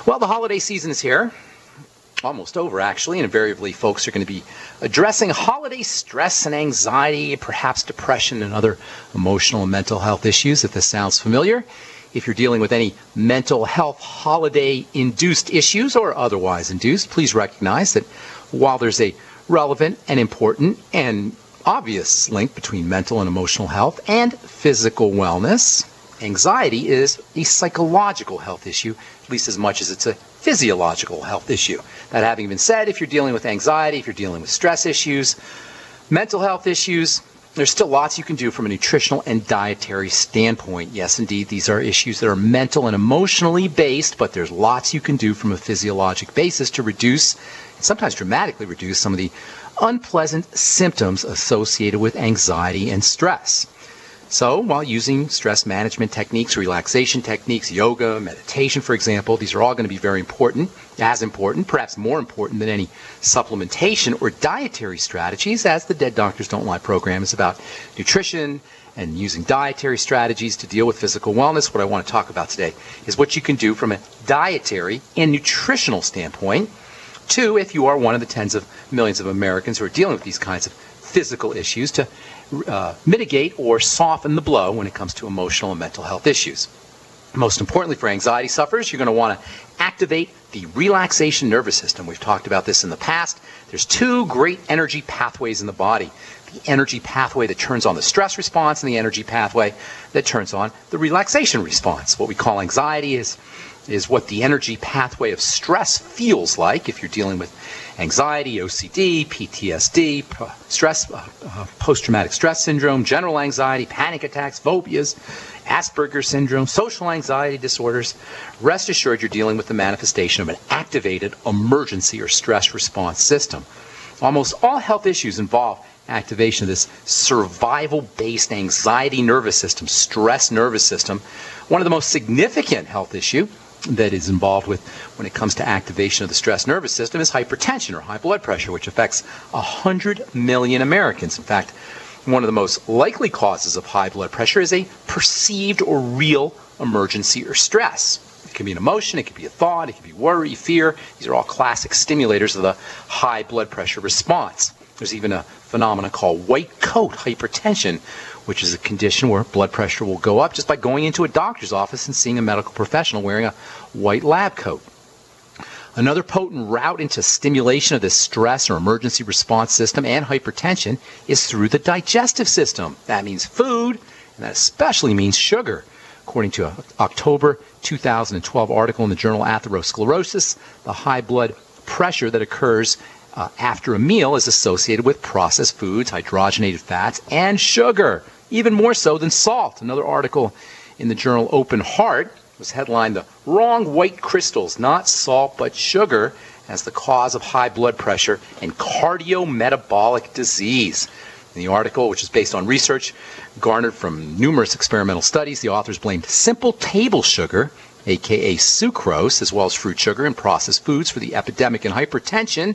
Well, the holiday season is here. Almost over, actually, and invariably folks are going to be addressing holiday stress and anxiety, perhaps depression and other emotional and mental health issues, if this sounds familiar. If you're dealing with any mental health holiday-induced issues or otherwise induced, please recognize that while there's a relevant and important and obvious link between mental and emotional health and physical wellness, anxiety is a psychological health issue, at least as much as it's a physiological health issue. That having been said, if you're dealing with anxiety, if you're dealing with stress issues, mental health issues, there's still lots you can do from a nutritional and dietary standpoint. Yes, indeed, these are issues that are mental and emotionally based, but there's lots you can do from a physiologic basis to reduce, sometimes dramatically reduce, some of the unpleasant symptoms associated with anxiety and stress. So, while using stress management techniques, relaxation techniques, yoga, meditation, for example, these are all going to be very important, as important, perhaps more important than any supplementation or dietary strategies, as the Dead Doctors Don't Lie program is about nutrition and using dietary strategies to deal with physical wellness. What I want to talk about today is what you can do from a dietary and nutritional standpoint to, if you are one of the tens of millions of Americans who are dealing with these kinds of physical issues, to mitigate or soften the blow when it comes to emotional and mental health issues. Most importantly, for anxiety sufferers, you're going to want to activate the relaxation nervous system. We've talked about this in the past. There's two great energy pathways in the body. The energy pathway that turns on the stress response and the energy pathway that turns on the relaxation response. What we call anxiety is what the energy pathway of stress feels like if you're dealing with anxiety, OCD, PTSD, post-traumatic stress syndrome, general anxiety, panic attacks, phobias, Asperger's syndrome, social anxiety disorders. Rest assured you're dealing with the manifestation of an activated emergency or stress response system. Almost all health issues involve activation of this survival-based anxiety nervous system, stress nervous system. One of the most significant health issue that is involved with when it comes to activation of the stress nervous system is hypertension or high blood pressure, which affects 100 million Americans. In fact, one of the most likely causes of high blood pressure is a perceived or real emergency or stress. It can be an emotion, it can be a thought, it can be worry, fear. These are all classic stimulators of the high blood pressure response. There's even a phenomenon called white coat hypertension, which is a condition where blood pressure will go up just by going into a doctor's office and seeing a medical professional wearing a white lab coat. Another potent route into stimulation of this stress or emergency response system and hypertension is through the digestive system. That means food, and that especially means sugar. According to an October 2012 article in the journal Atherosclerosis, the high blood pressure that occurs after a meal is associated with processed foods, hydrogenated fats, and sugar, even more so than salt. Another article in the journal Open Heart was headlined, "The Wrong White Crystals, Not Salt But Sugar, as the Cause of High Blood Pressure and Cardiometabolic Disease." In the article, which is based on research garnered from numerous experimental studies, the authors blamed simple table sugar, aka sucrose, as well as fruit sugar and processed foods for the epidemic in hypertension,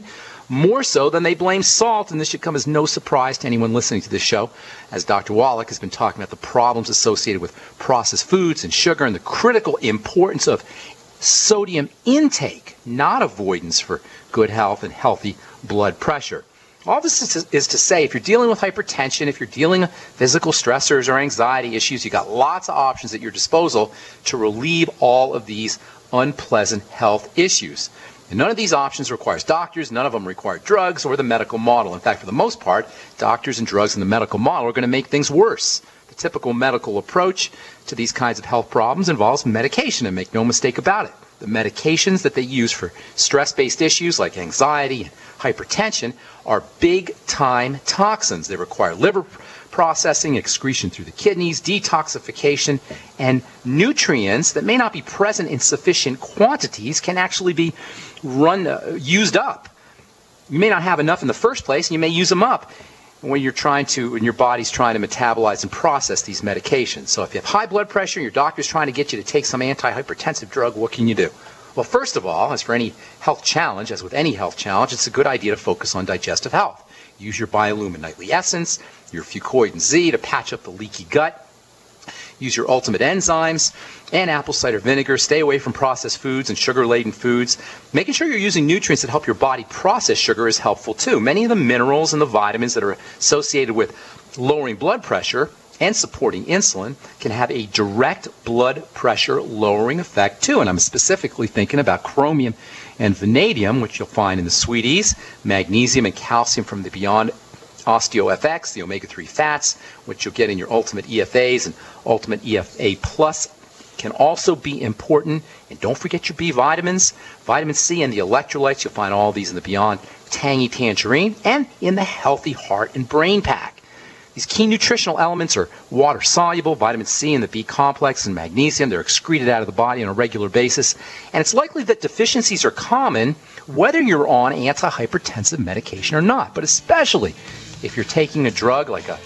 more so than they blame salt. And this should come as no surprise to anyone listening to this show, as Dr. Wallach has been talking about the problems associated with processed foods and sugar and the critical importance of sodium intake, not avoidance, for good health and healthy blood pressure. All this is to say, if you're dealing with hypertension, if you're dealing with physical stressors or anxiety issues, you've got lots of options at your disposal to relieve all of these unpleasant health issues. And none of these options requires doctors, none of them require drugs or the medical model. In fact, for the most part, doctors and drugs and the medical model are going to make things worse. The typical medical approach to these kinds of health problems involves medication, and make no mistake about it. The medications that they use for stress-based issues like anxiety and hypertension are big-time toxins. They require liver processing, excretion through the kidneys, detoxification, and nutrients that may not be present in sufficient quantities can actually be used up. You may not have enough in the first place, and you may use them up when your body's trying to metabolize and process these medications. So if you have high blood pressure and your doctor's trying to get you to take some antihypertensive drug, what can you do? Well, first of all, as for any health challenge, as with any health challenge, it's a good idea to focus on digestive health. Use your Biolumin Nightly Essence, your Fucoid and Z to patch up the leaky gut. Use your ultimate enzymes and apple cider vinegar. Stay away from processed foods and sugar-laden foods. Making sure you're using nutrients that help your body process sugar is helpful too. Many of the minerals and the vitamins that are associated with lowering blood pressure and supporting insulin can have a direct blood pressure lowering effect too. And I'm specifically thinking about chromium and vanadium, which you'll find in the sweeties, magnesium and calcium from the Beyond OsteoFX, the omega-3 fats, which you'll get in your Ultimate EFAs and Ultimate EFA Plus, can also be important. And don't forget your B vitamins, vitamin C, and the electrolytes. You'll find all these in the Beyond Tangy Tangerine and in the Healthy Heart and Brain Pack. These key nutritional elements are water-soluble, vitamin C and the B complex and magnesium. They're excreted out of the body on a regular basis. And it's likely that deficiencies are common whether you're on antihypertensive medication or not, but especially if you're taking a drug like a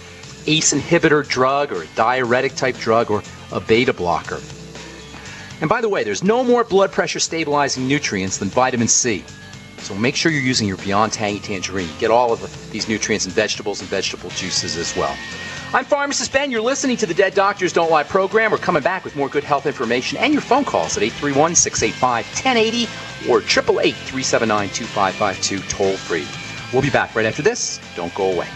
ACE inhibitor drug or a diuretic type drug or a beta blocker. And by the way, there's no more blood pressure stabilizing nutrients than vitamin C. So make sure you're using your Beyond Tangy Tangerine. Get all of these nutrients in vegetables and vegetable juices as well. I'm Pharmacist Ben. You're listening to the Dead Doctors Don't Lie program. We're coming back with more good health information and your phone calls at 831-685-1080 or 888-379-2552 toll free. We'll be back right after this. Don't go away.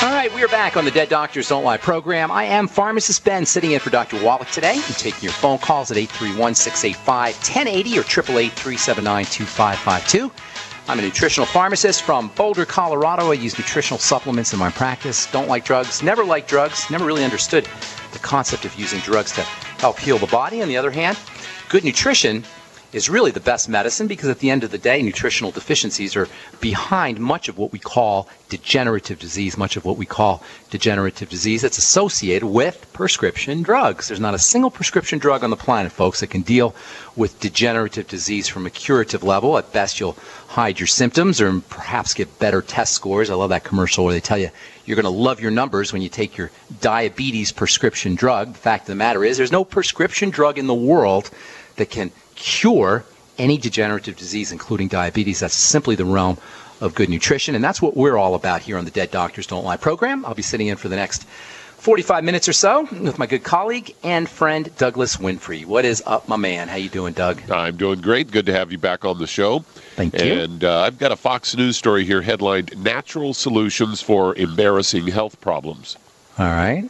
All right, we are back on the Dead Doctors Don't Lie program. I am Pharmacist Ben, sitting in for Dr. Wallach today. I'm taking your phone calls at 831-685-1080 or 888-379-2552. I'm a nutritional pharmacist from Boulder, Colorado. I use nutritional supplements in my practice. Don't like drugs, never liked drugs, never really understood the concept of using drugs to help heal the body. On the other hand, good nutrition is really the best medicine because at the end of the day, nutritional deficiencies are behind much of what we call degenerative disease, that's associated with prescription drugs. There's not a single prescription drug on the planet, folks, that can deal with degenerative disease from a curative level. At best, you'll hide your symptoms or perhaps get better test scores. I love that commercial where they tell you you're going to love your numbers when you take your diabetes prescription drug. The fact of the matter is there's no prescription drug in the world that can cure any degenerative disease, including diabetes. That's simply the realm of good nutrition, and that's what we're all about here on the Dead Doctors Don't Lie program. I'll be sitting in for the next 45 minutes or so with my good colleague and friend, Douglas Winfrey. What is up, my man? How you doing, Doug? I'm doing great. Good to have you back on the show. Thank you. And I've got a Fox News story here headlined, Natural Solutions for Embarrassing Health Problems. All right.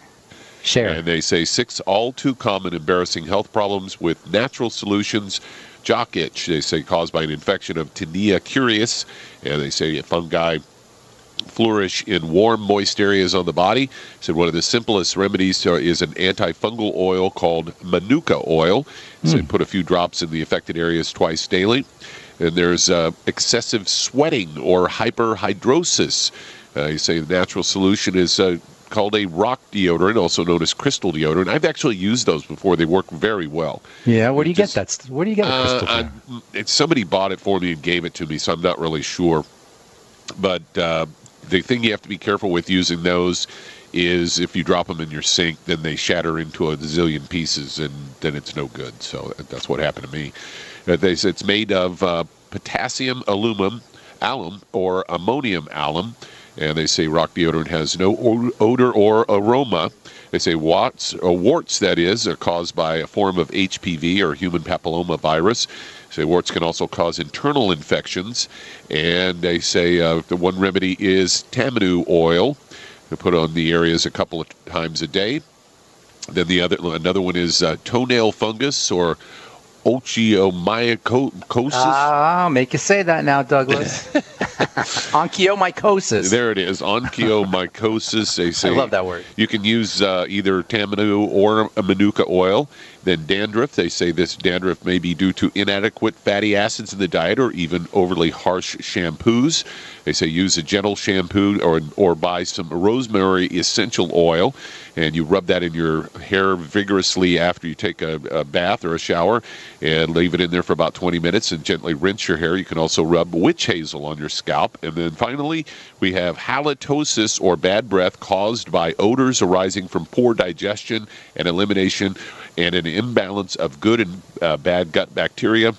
Share. And they say 6 all-too-common embarrassing health problems with natural solutions. Jock itch, they say, caused by an infection of Tinea curiis. And they say fungi flourish in warm, moist areas on the body. Said one of the simplest remedies is an antifungal oil called manuka oil. So put a few drops in the affected areas twice daily. And there's excessive sweating or hyperhidrosis. You say the natural solution is called a rock deodorant, also known as crystal deodorant. I've actually used those before. They work very well. Yeah, where do you get that? Where do you get a crystal deodorant? Somebody bought it for me and gave it to me, so I'm not really sure. But the thing you have to be careful with using those is if you drop them in your sink, then they shatter into a zillion pieces, and then it's no good. So that's what happened to me. They say it's made of potassium alum or ammonium alum. And they say rock deodorant has no odor or aroma. They say warts, that is, are caused by a form of HPV or human papilloma virus. They say warts can also cause internal infections. And they say the one remedy is tamanu oil. They put on the areas a couple of times a day. Then another one is toenail fungus or osteomycosis. I'll make you say that now, Douglas. Onchomycosis. There it is, onchomycosis. They say I love that word. You can use either tamanu or a manuka oil. Then dandruff. They say this dandruff may be due to inadequate fatty acids in the diet or even overly harsh shampoos. They say use a gentle shampoo or buy some rosemary essential oil, and you rub that in your hair vigorously after you take a bath or a shower, and leave it in there for about 20 minutes and gently rinse your hair. You can also rub witch hazel on your scalp. And then finally, we have halitosis or bad breath caused by odors arising from poor digestion and elimination and an imbalance of good and bad gut bacteria.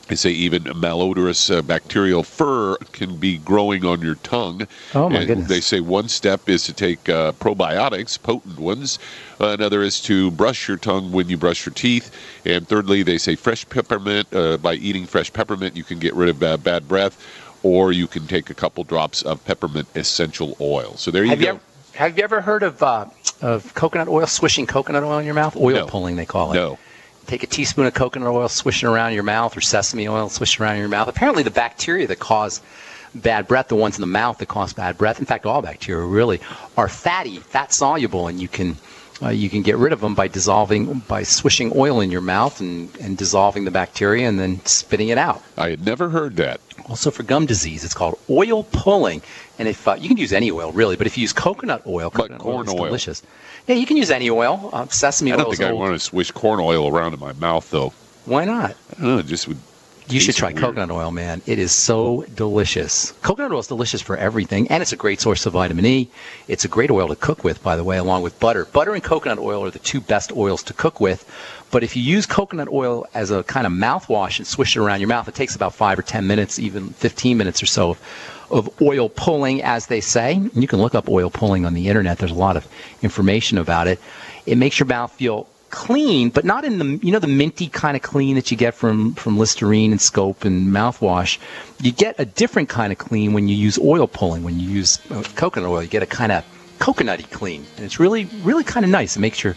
They say even malodorous bacterial fur can be growing on your tongue. Oh, my and goodness. They say one step is to take probiotics, potent ones. Another is to brush your tongue when you brush your teeth. And thirdly, they say fresh peppermint. By eating fresh peppermint, you can get rid of bad breath, or you can take a couple drops of peppermint essential oil. So there you go. Have you ever heard of coconut oil, swishing coconut oil in your mouth? Oil pulling, they call it. No. Take a teaspoon of coconut oil, swish it around your mouth, or sesame oil, swish it around your mouth. Apparently the bacteria that cause bad breath, the ones in the mouth that cause bad breath, in fact all bacteria really, are fat soluble, and you can get rid of them by swishing oil in your mouth and dissolving the bacteria and then spitting it out. I had never heard that. Also for gum disease, it's called oil pulling. And if you can use any oil, really, but if you use coconut oil, corn is oil. Delicious. Yeah, you can use any oil. Sesame oil. I don't think I want to swish corn oil around in my mouth, though. Why not? I don't know, it just would. You should try coconut oil, man. It is so delicious. Coconut oil is delicious for everything, and it's a great source of vitamin E. It's a great oil to cook with, by the way, along with butter. Butter and coconut oil are the two best oils to cook with. But if you use coconut oil as a kind of mouthwash and swish it around your mouth, it takes about 5 or 10 minutes, even 15 minutes or so of oil pulling, as they say. And you can look up oil pulling on the internet. There's a lot of information about it. It makes your mouth feel clean, but not in the minty kind of clean that you get from Listerine and Scope and mouthwash. You get a different kind of clean when you use oil pulling. When you use coconut oil, you get a kind of coconutty clean, and it's really, really kind of nice. It makes your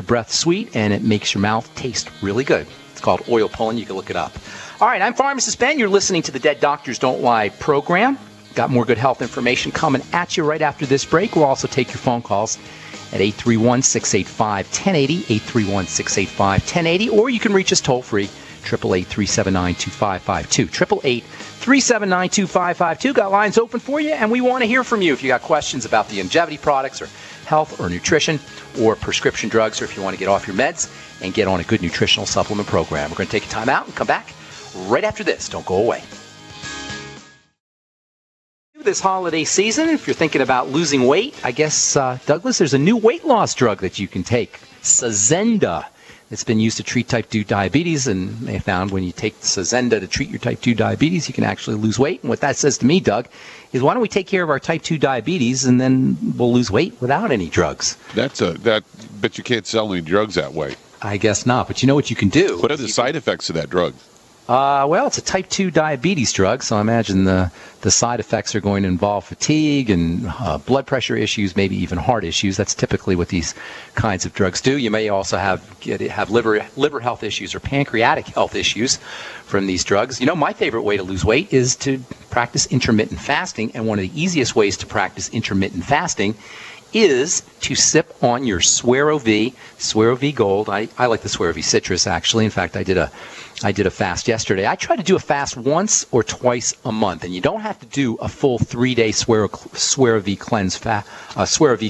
breath sweet, and it makes your mouth taste really good. It's called oil pulling. You can look it up. All right, I'm Pharmacist Ben. You're listening to the Dead Doctors Don't Lie program. Got more good health information coming at you right after this break. We'll also take your phone calls at 831-685-1080, 831-685-1080, or you can reach us toll-free, 888-379-2552, 888-379-2552. Got lines open for you, and we want to hear from you if you got questions about the longevity products or health or nutrition or prescription drugs, or if you want to get off your meds and get on a good nutritional supplement program. We're going to take a time out and come back right after this. Don't go away. This holiday season, if you're thinking about losing weight, I guess, Douglas, there's a new weight loss drug that you can take, Sazenда. It's been used to treat type 2 diabetes, and they found when you take Sazenda to treat your type 2 diabetes, you can actually lose weight. And what that says to me, Doug, is why don't we take care of our type 2 diabetes, and then we'll lose weight without any drugs? But you can't sell any drugs that way. I guess not, but you know what you can do? What are the side effects of that drug? Well, it's a type 2 diabetes drug, so I imagine the side effects are going to involve fatigue and blood pressure issues, maybe even heart issues. That's typically what these kinds of drugs do. You may also have liver health issues or pancreatic health issues from these drugs. You know, my favorite way to lose weight is to practice intermittent fasting, and one of the easiest ways to practice intermittent fasting is to sip on your Suero V Gold. I like the Suero V Citrus, actually. In fact, I did a fast yesterday. I try to do a fast once or twice a month, and you don't have to do a full 3-day Suero V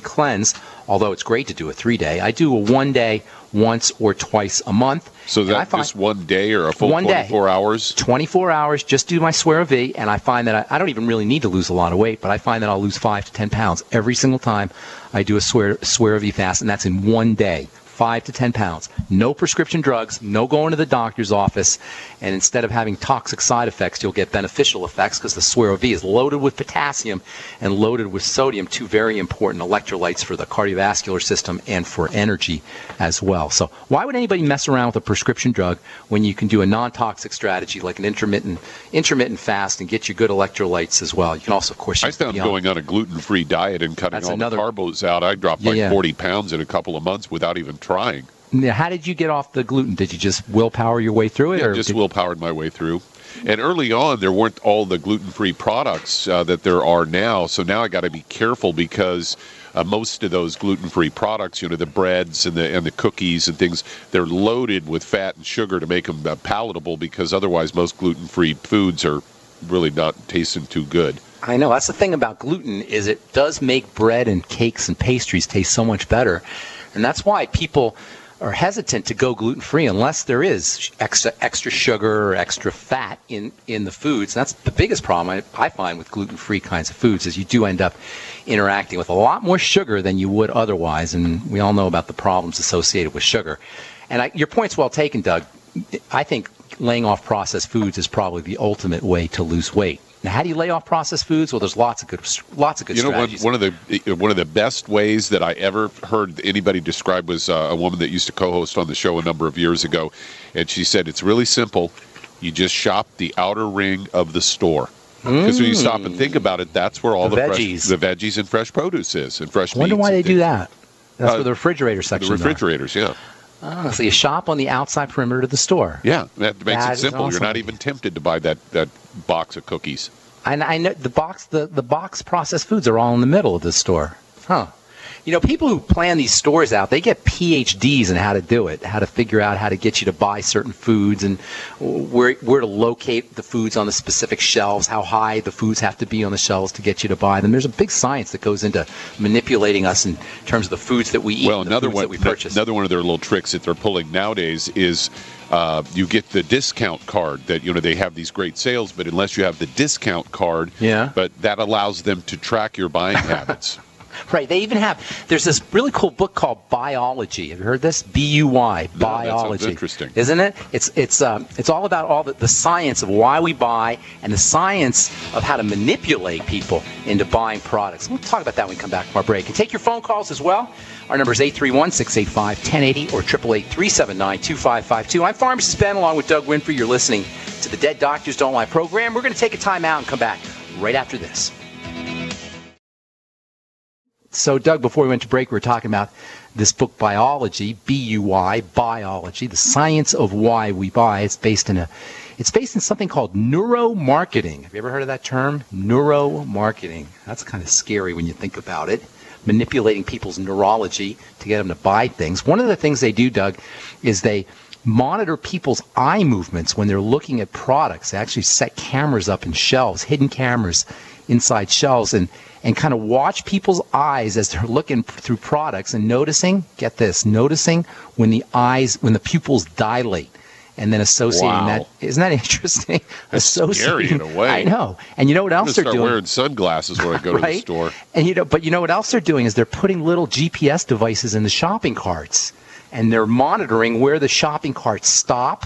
cleanse, although it's great to do a 3-day. I do a 1-day once or twice a month. So that's just 1 day or a full 24 hours? 24 hours, just do my Suero V, and I find that I don't even really need to lose a lot of weight, but I find that I'll lose 5 to 10 pounds every single time I do a Suero V fast, and that's in 1 day. 5 to 10 pounds. No prescription drugs, no going to the doctor's office, and instead of having toxic side effects, you'll get beneficial effects because the Suero V is loaded with potassium and loaded with sodium, two very important electrolytes for the cardiovascular system and for energy as well. So why would anybody mess around with a prescription drug when you can do a non-toxic strategy like an intermittent fast and get you good electrolytes as well? You can also, of course, I found going on a gluten-free diet and cutting the carbs out, I dropped 40 pounds in a couple of months without even trying. Now, how did you get off the gluten? Did you just willpower your way through it? Yeah, just willpowered my way through. And early on, there weren't all the gluten-free products that there are now. So now I got to be careful because most of those gluten-free products, you know, the breads and the cookies and things, they're loaded with fat and sugar to make them palatable, because otherwise most gluten-free foods are really not tasting too good. I know. That's the thing about gluten, is it does make bread and cakes and pastries taste so much better. And that's why people are hesitant to go gluten-free unless there is extra sugar or extra fat in the foods. And that's the biggest problem I find with gluten-free kinds of foods, is you do end up interacting with a lot more sugar than you would otherwise. And we all know about the problems associated with sugar. And your point's well taken, Doug. I think laying off processed foods is probably the ultimate way to lose weight. Now, how do you lay off processed foods? Well, there's lots of good strategies. One of the best ways that I ever heard anybody describe was a woman that used to co-host on the show a number of years ago, and she said it's really simple. You just shop the outer ring of the store. Because when you stop and think about it, that's where all the veggies and fresh produce is, and fresh meats. I wonder why they do that. That's where the refrigerator section is. The refrigerators, yeah. Oh, so you shop on the outside perimeter of the store. Yeah, that makes it simple. Awesome. You're not even tempted to buy that box of cookies. And I know the box processed foods are all in the middle of the store. Huh. You know, people who plan these stores out, they get PhDs in how to do it, how to figure out how to get you to buy certain foods and where to locate the foods on the specific shelves, how high the foods have to be on the shelves to get you to buy them. There's a big science that goes into manipulating us in terms of the foods that we eat, and the foods that we purchase. Another one of their little tricks that they're pulling nowadays is you get the discount card that, they have these great sales, but unless you have the discount card, but that allows them to track your buying habits. Right. They even there's this really cool book called Biology. Have you heard this? B-U-Y, Biology. That sounds interesting. Isn't it? It's all about all the science of why we buy and the science of how to manipulate people into buying products. We'll talk about that when we come back from our break. And take your phone calls as well. Our number is 831-685-1080 or 888-379-2552. I'm Pharmacist Ben along with Doug Winfrey. You're listening to the Dead Doctors Don't Lie program. We're going to take a time out and come back right after this. So, Doug, before we went to break, we were talking about this book, Biology, B-U-Y, Biology, the science of why we buy. It's based in something called neuromarketing. Have you ever heard of that term? Neuromarketing. That's kind of scary when you think about it. Manipulating people's neurology to get them to buy things. One of the things they do, Doug, is they monitor people's eye movements when they're looking at products. They actually set cameras up in shelves, hidden cameras inside shelves, and kind of watch people's eyes as they're looking through products and noticing when the pupils dilate, and then associating that. Isn't that interesting? That's scary in a way. I know. And you know what else they're doing? I'm wearing sunglasses when I go to the store. And but you know what else they're doing is they're putting little GPS devices in the shopping carts, and they're monitoring where the shopping carts stop,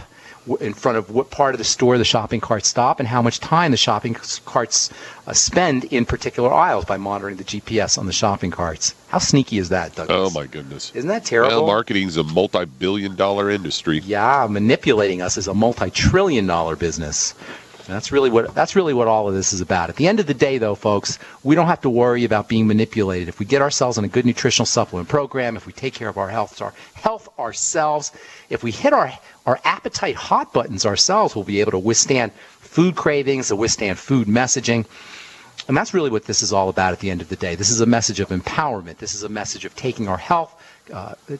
in front of what part of the store the shopping carts stop, and how much time the shopping carts spend in particular aisles by monitoring the GPS on the shopping carts. How sneaky is that, Douglas? Oh, my goodness. Isn't that terrible? Well, marketing is a multi-billion-dollar industry. Yeah, manipulating us is a multi-trillion-dollar business. And that's really what all of this is about. At the end of the day, though, folks, we don't have to worry about being manipulated. If we get ourselves on a good nutritional supplement program, if we take care of our health ourselves, if we hit our appetite hot buttons ourselves, we'll be able to withstand food cravings, to withstand food messaging. And that's really what this is all about at the end of the day. This is a message of empowerment. This is a message of taking our health,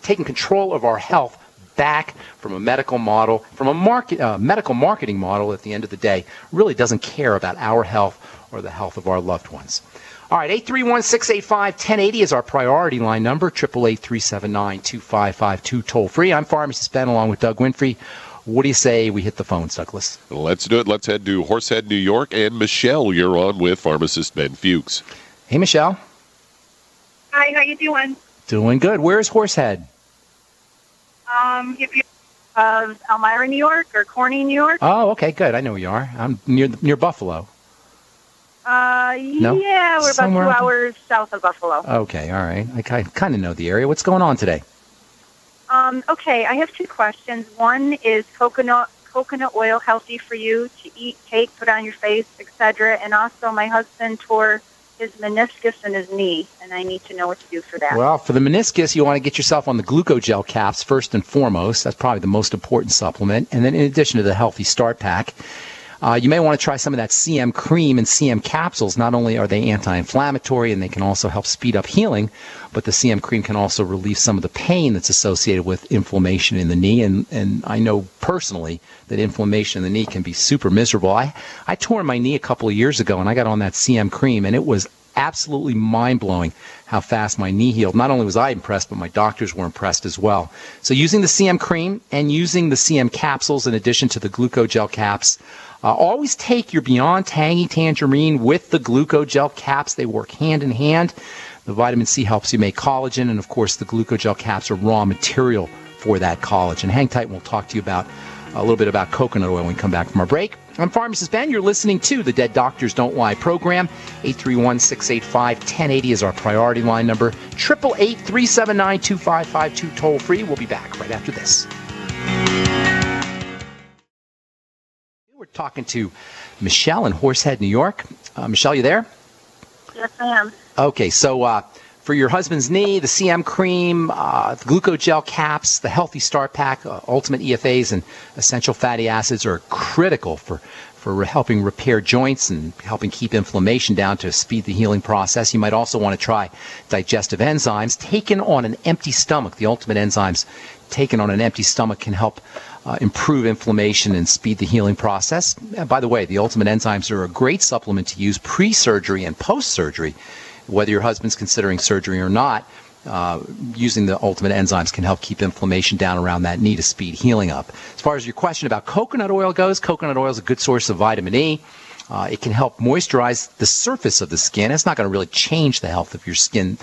taking control of our health back from a medical model, from a medical marketing model at the end of the day, really doesn't care about our health or the health of our loved ones. All right, 831-685-1080 is our priority line number, 888-379-2552, toll free. I'm Pharmacist Ben along with Doug Winfrey. What do you say we hit the phones, Douglas? Let's do it. Let's head to Horsehead, New York. And Michelle, you're on with Pharmacist Ben Fuchs. Hey, Michelle. Hi, how you doing? Doing good. Where's Horsehead? If you're Elmira, New York, or Corning, New York. Oh, okay, good. I know where you are. I'm near Buffalo. No? Yeah, we're about 2 hours south of Buffalo. Okay, all right. I kind of know the area. What's going on today? Okay, I have two questions. One is coconut oil healthy for you to eat, take, put on your face, etc. And also, my husband tore his meniscus in his knee, and I need to know what to do for that. Well, for the meniscus, you want to get yourself on the glucogel caps first and foremost. That's probably the most important supplement. And then in addition to the Healthy Start Pack, you may want to try some of that CM cream and CM capsules. Not only are they anti-inflammatory and they can also help speed up healing, but the CM cream can also relieve some of the pain that's associated with inflammation in the knee. And I know personally that inflammation in the knee can be super miserable. I tore my knee a couple of years ago, and I got on that CM cream, and it was absolutely mind-blowing how fast my knee healed. Not only was I impressed, but my doctors were impressed as well. So using the CM cream and using the CM capsules in addition to the glucogel caps, always take your Beyond Tangy Tangerine with the glucogel caps. They work hand in hand. The vitamin C helps you make collagen, and of course the glucogel caps are raw material for that collagen. Hang tight and we'll talk to you about a little bit about coconut oil when we come back from our break. I'm Pharmacist Ben. You're listening to the Dead Doctors Don't Lie program. 831-685-1080 is our priority line number. 888-379-2552 toll free. We'll be back right after this. We're talking to Michelle in Horsehead, New York. Michelle, you there? Yes, I am. Okay, so for your husband's knee, the CM cream, the glucogel caps, the Healthy Start Pack, Ultimate EFAs, and essential fatty acids are critical for helping repair joints and helping keep inflammation down to speed the healing process. You might also want to try digestive enzymes taken on an empty stomach. The Ultimate enzymes taken on an empty stomach can help improve inflammation and speed the healing process. By the way, the Ultimate enzymes are a great supplement to use pre-surgery and post-surgery. Whether your husband's considering surgery or not, using the Ultimate enzymes can help keep inflammation down around that knee to speed healing up. As far as your question about coconut oil goes, coconut oil is a good source of vitamin E. It can help moisturize the surface of the skin. It's not going to really change the health of your skin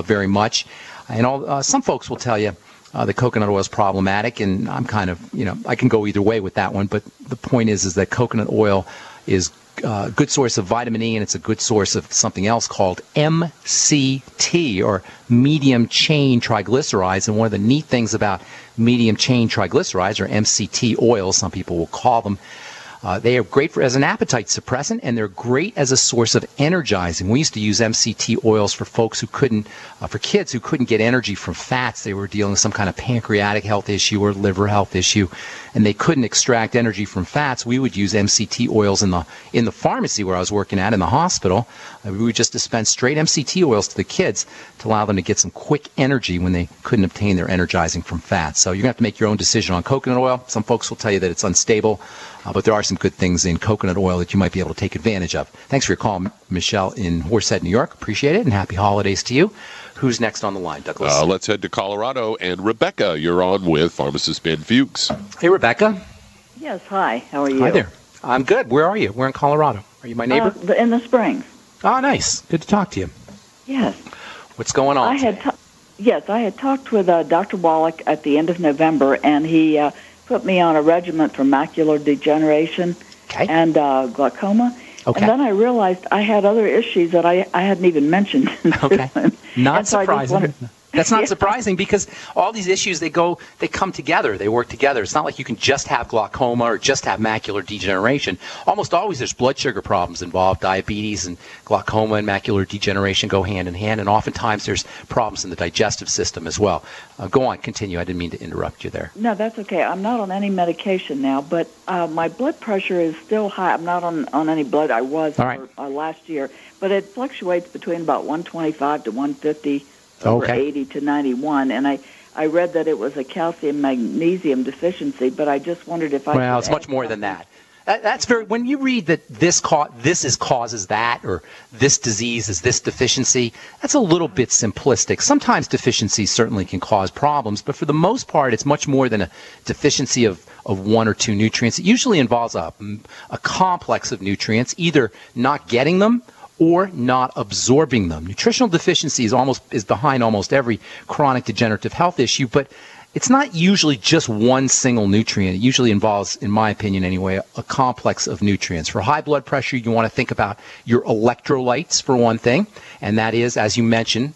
very much. And some folks will tell you the coconut oil is problematic, and I'm kind of, I can go either way with that one. But the point is that coconut oil is a good source of vitamin E, and it's a good source of something else called MCT, or medium chain triglycerides. And one of the neat things about medium chain triglycerides, or MCT oils, some people will call them, they are great as an appetite suppressant, and they're great as a source of energizing. We used to use MCT oils for folks who couldn't, for kids who couldn't get energy from fats. They were dealing with some kind of pancreatic health issue or liver health issue, and they couldn't extract energy from fats. We would use MCT oils in the pharmacy where I was working at in the hospital. We would just dispense straight MCT oils to the kids to allow them to get some quick energy when they couldn't obtain their energizing from fats. So you're going to have to make your own decision on coconut oil. Some folks will tell you that it's unstable, but there are some good things in coconut oil that you might be able to take advantage of. Thanks for your call, Michelle in Horsehead, New York. Appreciate it, and happy holidays to you. Who's next on the line, Douglas? Let's head to Colorado. And Rebecca, you're on with Pharmacist Ben Fuchs. Hey, Rebecca. Yes, hi. How are you? Hi there. I'm good. Where are you? We're in Colorado. Are you my neighbor? In the Springs. Oh, nice. Good to talk to you. Yes. What's going on? I had talked with Dr. Wallach at the end of November, and he put me on a regimen for macular degeneration and glaucoma. Okay. And then I realized I had other issues that I hadn't even mentioned. Okay. Not surprising. That's not Yeah. surprising, because all these issues, they come together. They work together. It's not like you can just have glaucoma or just have macular degeneration. Almost always there's blood sugar problems involved. Diabetes and glaucoma and macular degeneration go hand in hand, and oftentimes there's problems in the digestive system as well. Go on, continue. I didn't mean to interrupt you there. No, that's okay. I'm not on any medication now, but my blood pressure is still high. I'm not on any blood. I was for, last year, but it fluctuates between about 125 to 150. Over 80 to 91, and I read that it was a calcium magnesium deficiency, but I just wondered if I Well, it's much more than that. That's very, when you read that this causes that, or this disease is this deficiency, that's a little bit simplistic. Sometimes deficiencies certainly can cause problems, but for the most part, it's much more than a deficiency of one or two nutrients. It usually involves a complex of nutrients, either not getting them or not absorbing them. Nutritional deficiency is behind almost every chronic degenerative health issue, but it's not usually just one single nutrient. It usually involves, in my opinion anyway, a complex of nutrients. For high blood pressure, you want to think about your electrolytes for one thing, and that is, as you mentioned,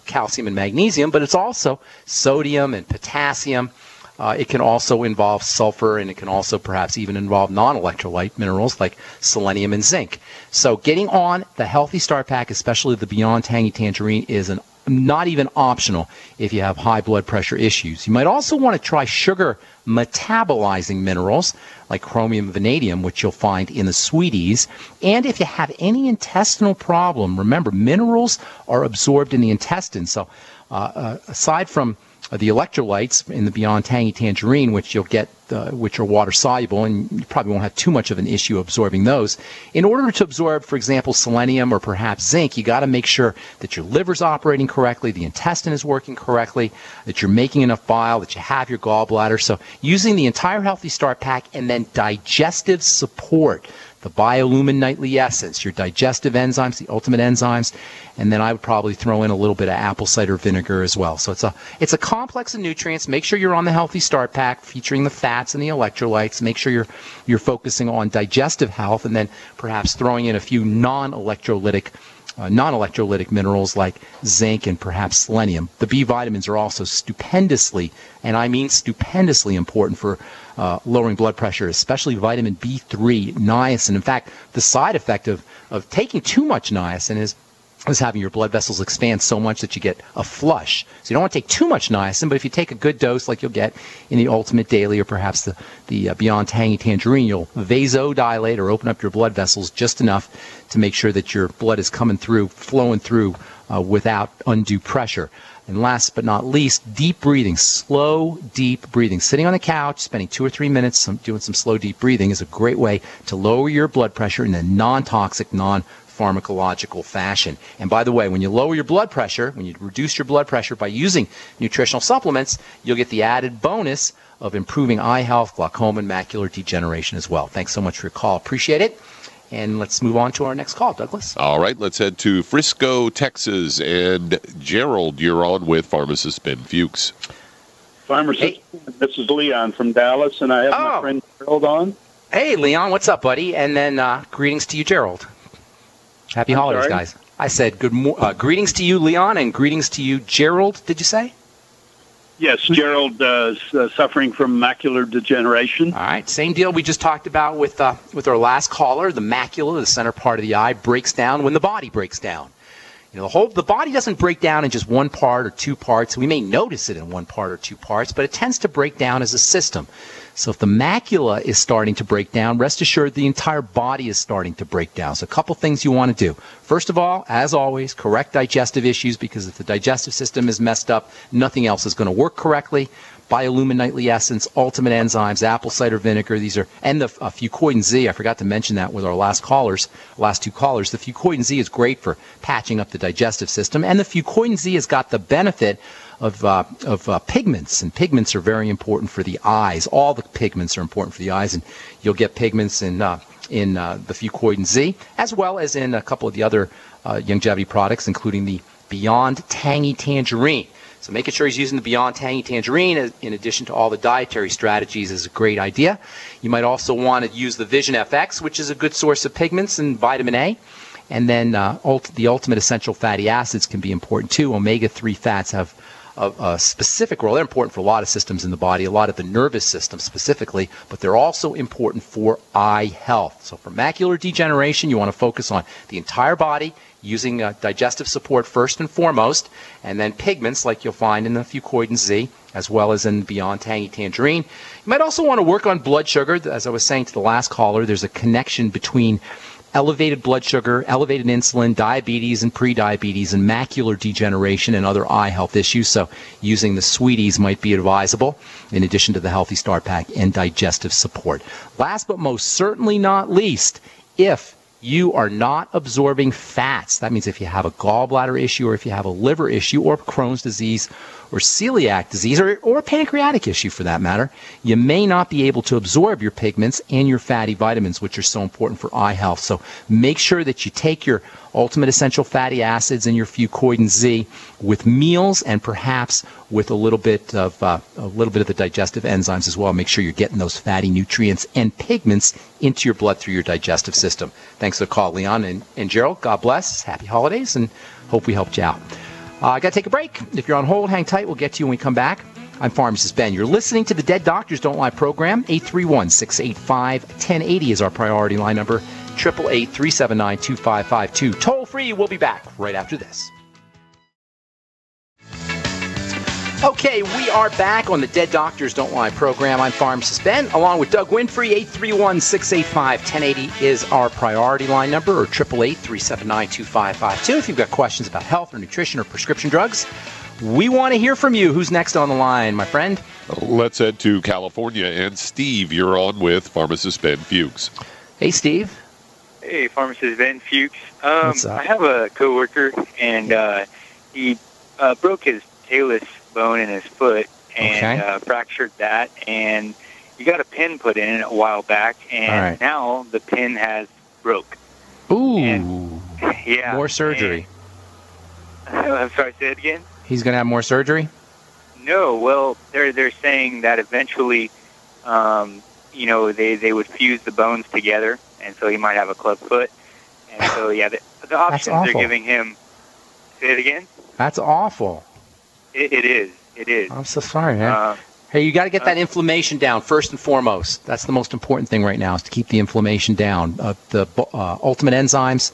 calcium and magnesium, but it's also sodium and potassium. It can also involve sulfur, and it can also perhaps even involve non-electrolyte minerals like selenium and zinc. So getting on the Healthy Start Pack, especially the Beyond Tangy Tangerine, is not even optional if you have high blood pressure issues. You might also want to try sugar metabolizing minerals like chromium and vanadium, which you'll find in the sweeties. And if you have any intestinal problem, remember, minerals are absorbed in the intestine. So aside from the electrolytes in the Beyond Tangy Tangerine, which you'll get, which are water soluble, and you probably won't have too much of an issue absorbing those. In order to absorb, for example, selenium or perhaps zinc, you got to make sure that your liver's operating correctly, the intestine is working correctly, that you're making enough bile, that you have your gallbladder. So using the entire Healthy Start Pack and then digestive support, the biolumin nightly essence, your digestive enzymes, the ultimate enzymes, and then I would probably throw in a little bit of apple cider vinegar as well. So it's a complex of nutrients. Make sure you're on the Healthy Start Pack featuring the fats and the electrolytes. Make sure you're focusing on digestive health, and then perhaps throwing in a few non-electrolytic minerals like zinc and perhaps selenium. The B vitamins are also stupendously, and I mean stupendously, important for lowering blood pressure, especially vitamin B3, niacin. In fact, the side effect of taking too much niacin is having your blood vessels expand so much that you get a flush. So you don't want to take too much niacin, but if you take a good dose like you'll get in the Ultimate Daily or perhaps the Beyond Tangy Tangerine, you'll vasodilate or open up your blood vessels just enough to make sure that your blood is flowing through without undue pressure. And last but not least, deep breathing, slow, deep breathing. Sitting on the couch, spending 2 or 3 minutes doing some slow, deep breathing is a great way to lower your blood pressure in a non-toxic, non-pharmacological fashion. And by the way, when you lower your blood pressure, when you reduce your blood pressure by using nutritional supplements, you'll get the added bonus of improving eye health, glaucoma, and macular degeneration as well. Thanks so much for your call. Appreciate it. And let's move on to our next call, Douglas. All right, let's head to Frisco, Texas. And Gerald, you're on with Pharmacist Ben Fuchs. Pharmacist, this is Leon from Dallas, and I have my friend Gerald on. Hey, Leon, what's up, buddy? And then greetings to you, Gerald. Happy holidays, guys. I said greetings to you, Leon, and greetings to you, Gerald, did you say? Yes, Gerald is suffering from macular degeneration. All right, same deal we just talked about with our last caller. The macula, the center part of the eye, breaks down when the body breaks down. You know, the body doesn't break down in just one part or two parts. We may notice it in one part or two parts, but it tends to break down as a system. So if the macula is starting to break down, rest assured the entire body is starting to break down. So a couple things you want to do. First of all, as always, correct digestive issues, because if the digestive system is messed up, nothing else is going to work correctly. Biolumin nightly essence, ultimate enzymes, apple cider vinegar, these are, and the Fucoidan Z, I forgot to mention that with our last two callers. The Fucoidan Z is great for patching up the digestive system, and the Fucoidan Z has got the benefit of pigments, and pigments are very important for the eyes. All the pigments are important for the eyes, and you'll get pigments in the Fucoidan Z, as well as in a couple of the other longevity products, including the Beyond Tangy Tangerine. So making sure he's using the Beyond Tangy Tangerine in addition to all the dietary strategies is a great idea. You might also want to use the Vision FX, which is a good source of pigments and vitamin A. And then the ultimate essential fatty acids can be important too. Omega-3 fats have a specific role. They're important for a lot of systems in the body, a lot of the nervous system specifically, but they're also important for eye health. So for macular degeneration, you want to focus on the entire body, using digestive support first and foremost, and then pigments like you'll find in the Fucoidan Z, as well as in Beyond Tangy Tangerine. You might also want to work on blood sugar. As I was saying to the last caller, there's a connection between elevated blood sugar, elevated insulin, diabetes and prediabetes, and macular degeneration and other eye health issues. So using the Sweeties might be advisable, in addition to the Healthy Start Pack and digestive support. Last but most certainly not least, if you are not absorbing fats, that means if you have a gallbladder issue, or if you have a liver issue, or Crohn's disease, or celiac disease, or a pancreatic issue for that matter, you may not be able to absorb your pigments and your fatty vitamins, which are so important for eye health. So make sure that you take your ultimate essential fatty acids and your Fucoidan Z with meals, and perhaps with a little bit of the digestive enzymes as well. Make sure you're getting those fatty nutrients and pigments into your blood through your digestive system. Thanks for the call, Leon and Gerald. God bless. Happy holidays, and hope we helped you out. I got to take a break. If you're on hold, hang tight. We'll get to you when we come back. I'm Pharmacist Ben. You're listening to the Dead Doctors Don't Lie program. 831-685-1080 is our priority line number. 888-379-2552. Toll free. We'll be back right after this. Okay, we are back on the Dead Doctors Don't Lie program. I'm Pharmacist Ben, along with Doug Winfrey. 831-685-1080 is our priority line number, or 888-379-2552. If you've got questions about health or nutrition or prescription drugs, we want to hear from you. Who's next on the line, my friend? Let's head to California. And Steve, you're on with Pharmacist Ben Fuchs. Hey, Steve. Hey, Pharmacist Ben Fuchs. What's up? I have a coworker, and he broke his talus bone in his foot and fractured that, and got a pin put in a while back, and now the pin has broke. Ooh. And, yeah. More surgery. I'm sorry, say it again? He's going to have more surgery? No, well, they're saying that eventually, they would fuse the bones together, and so he might have a club foot. And so, yeah, the options they're giving him. Say it again? That's awful. It is. It is. I'm so sorry, man. Hey, you got to get that inflammation down first and foremost. That's the most important thing right now, is to keep the inflammation down. The ultimate enzymes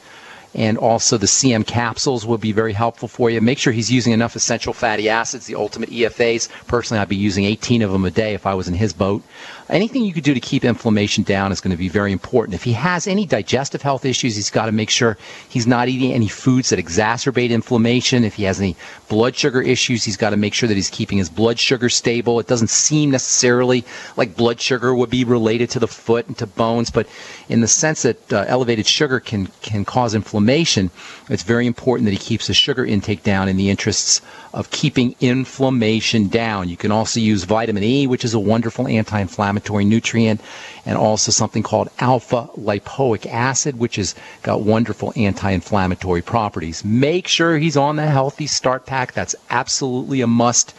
and also the CM capsules will be very helpful for you. Make sure he's using enough essential fatty acids, the ultimate EFAs. Personally, I'd be using 18 of them a day if I was in his boat. Anything you could do to keep inflammation down is going to be very important. If he has any digestive health issues, he's got to make sure he's not eating any foods that exacerbate inflammation. If he has any blood sugar issues, he's got to make sure that he's keeping his blood sugar stable. It doesn't seem necessarily like blood sugar would be related to the foot and to bones, but in the sense that elevated sugar can cause inflammation, it's very important that he keeps his sugar intake down in the interests of keeping inflammation down. You can also use vitamin E, which is a wonderful anti-inflammatory nutrient, and also something called alpha lipoic acid, which has got wonderful anti-inflammatory properties. Make sure he's on the Healthy Start Pack. That's absolutely a must.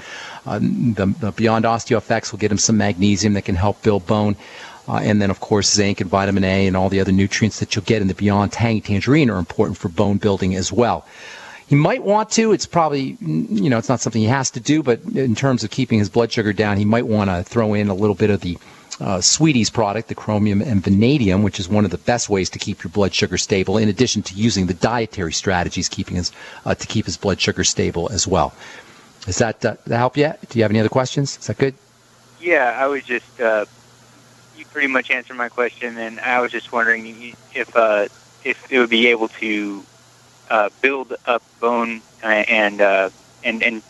The Beyond OsteoFX will get him some magnesium that can help build bone. And then, of course, zinc and vitamin A and all the other nutrients that you'll get in the Beyond Tangy Tangerine are important for bone building as well. He might want to. It's probably, it's not something he has to do, but in terms of keeping his blood sugar down, he might want to throw in a little bit of the Sweeties product, the chromium and vanadium, which is one of the best ways to keep your blood sugar stable, in addition to using the dietary strategies to keep his blood sugar stable as well. Does that help you? Do you have any other questions? Is that good? Yeah, I was just, you pretty much answered my question, and I was just wondering if it would be able to build up bone and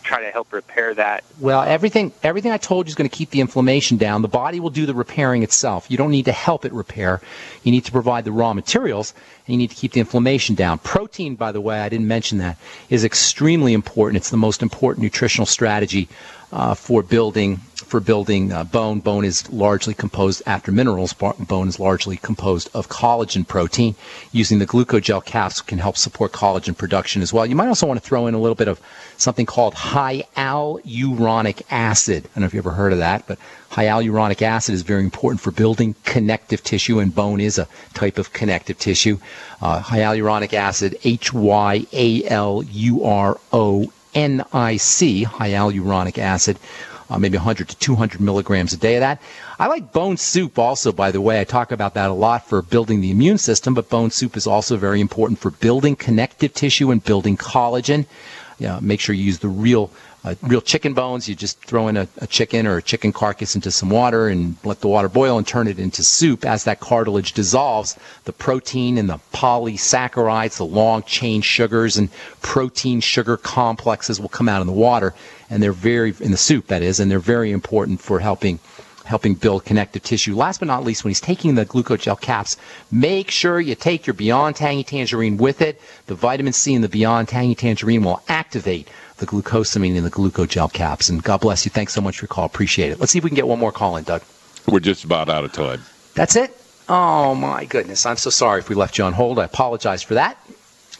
try to help repair that. Well, everything I told you is going to keep the inflammation down. The body will do the repairing itself. You don't need to help it repair. You need to provide the raw materials, and you need to keep the inflammation down. Protein, by the way, I didn't mention that, is extremely important. It's the most important nutritional strategy for building bone. Bone is largely composed, after minerals, bone is largely composed of collagen protein. Using the glucogel caps can help support collagen production as well. You might also want to throw in a little bit of something called hyaluronic acid. I don't know if you ever heard of that, but hyaluronic acid is very important for building connective tissue, and bone is a type of connective tissue. Hyaluronic acid, HYALURONIC, hyaluronic acid. Maybe 100 to 200 milligrams a day of that. I like bone soup also, by the way. I talk about that a lot for building the immune system, but bone soup is also very important for building connective tissue and building collagen. Make sure you use the real chicken bones. You just throw in a chicken or a chicken carcass into some water and let the water boil and turn it into soup. As that cartilage dissolves, the protein and the polysaccharides, the long-chain sugars and protein sugar complexes will come out in the water, and they're in the soup, that is, and they're very important for helping build connective tissue. Last but not least, when he's taking the glucogel caps, make sure you take your Beyond Tangy Tangerine with it. The vitamin C in the Beyond Tangy Tangerine will activate the glucosamine in the glucogel caps. And God bless you. Thanks so much for your call. Appreciate it. Let's see if we can get one more call in, Doug. We're just about out of time. That's it? Oh, my goodness. I'm so sorry if we left you on hold. I apologize for that.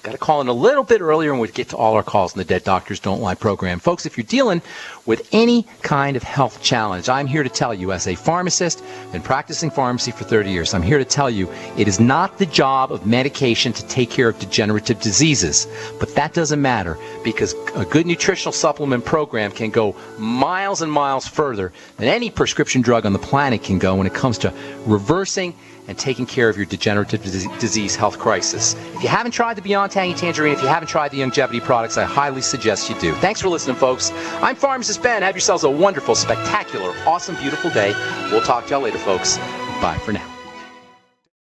Got to call in a little bit earlier, and we'll get to all our calls in the Dead Doctors Don't Lie program. Folks, if you're dealing with any kind of health challenge, I'm here to tell you, as a pharmacist, been practicing pharmacy for 30 years, I'm here to tell you it is not the job of medication to take care of degenerative diseases. But that doesn't matter, because a good nutritional supplement program can go miles and miles further than any prescription drug on the planet can go when it comes to reversing and taking care of your degenerative disease health crisis. If you haven't tried the Beyond Tangy Tangerine, if you haven't tried the longevity products, I highly suggest you do. Thanks for listening, folks. I'm Pharmacist Ben. Have yourselves a wonderful, spectacular, awesome, beautiful day. We'll talk to y'all later, folks. Bye for now.